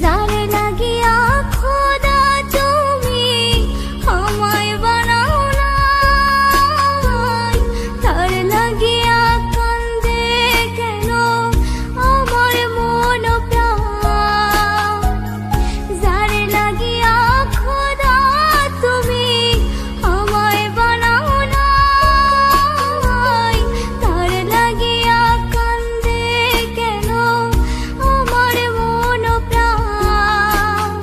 যারে লাগিয়া খোদা তুমি আমায় বানাও না, তার লাগিয়া কান্দে কেন আমার মন প্রাণ। যারে লাগিয়া খোদা তুমি আমায় বানাও না, তার লাগিয়া কান্দে কেন আমার মন প্রাণ।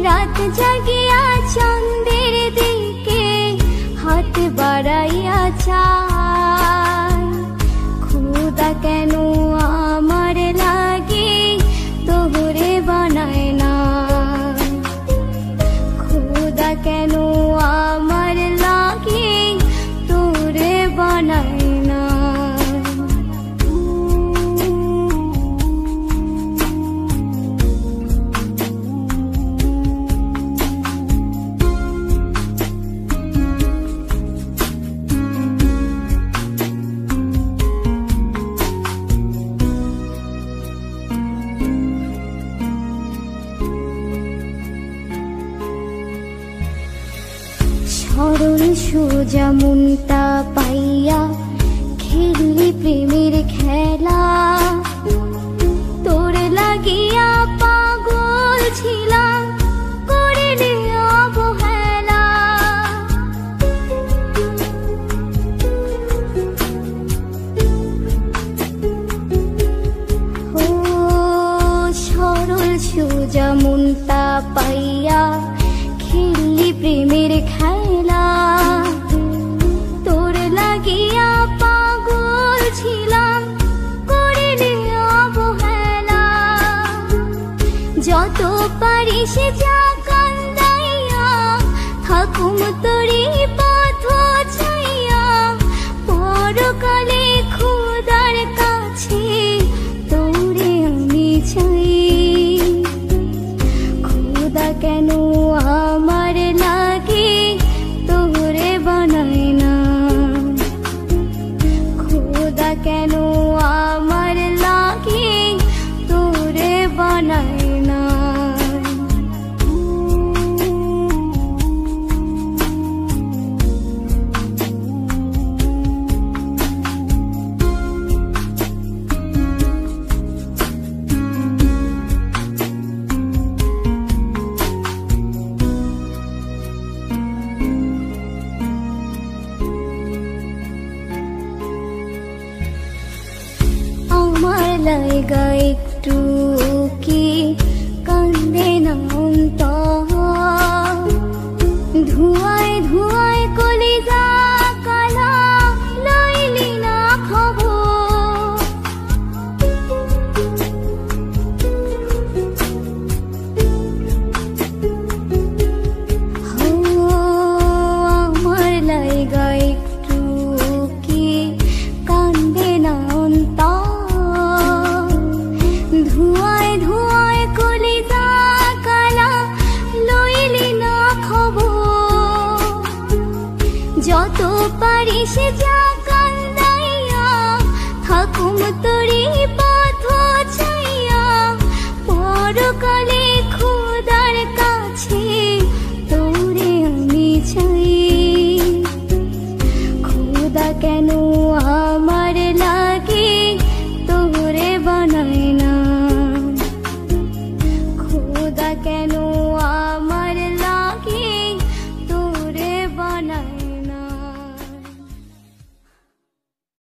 রাত জাগিয়া চন্দ্রের দিকে হাত বাড়াইয়া চায়, খোদা কেন আমার লাগি তোরে বানায় না, খোদা কেন আমার লাগি তোরে বানায় না। সরল সোজা মনটা পাইয়া খেললি প্রেমের খেলা, তোর লাগিয়া পাগল ছিলাম করিলি অবহেলা। ও সরল সোজা মনটা পাইয়া খেললি প্রেমের খেলা, তোর লাগিয়া পাগল ছিলাম করিলি অবহেলা। যত পারিস যা কান্দাইয়া থাকুম তোরি পথ ছাইয়া, পরকালে খোদার কাছে তোরে আমি চাই। খোদা কেন আমার লাগি তোরে বানায় না, খোদা কেন আমার লাগি তোরে বানায় না। আমার লাইগা একটু কি কান্দে না অন্তর, ধোঁয়ায় ধোঁয়ায় কলিজা কালা লইলি না খবর। আমার লাইগা একটু কি কান্দে না অন্তর, ধোঁয়ায় ধোঁয়ায় কলিজা কালা লইলি না খবর। যত পারিস যা কান্দাইয়া থাকুম তোরি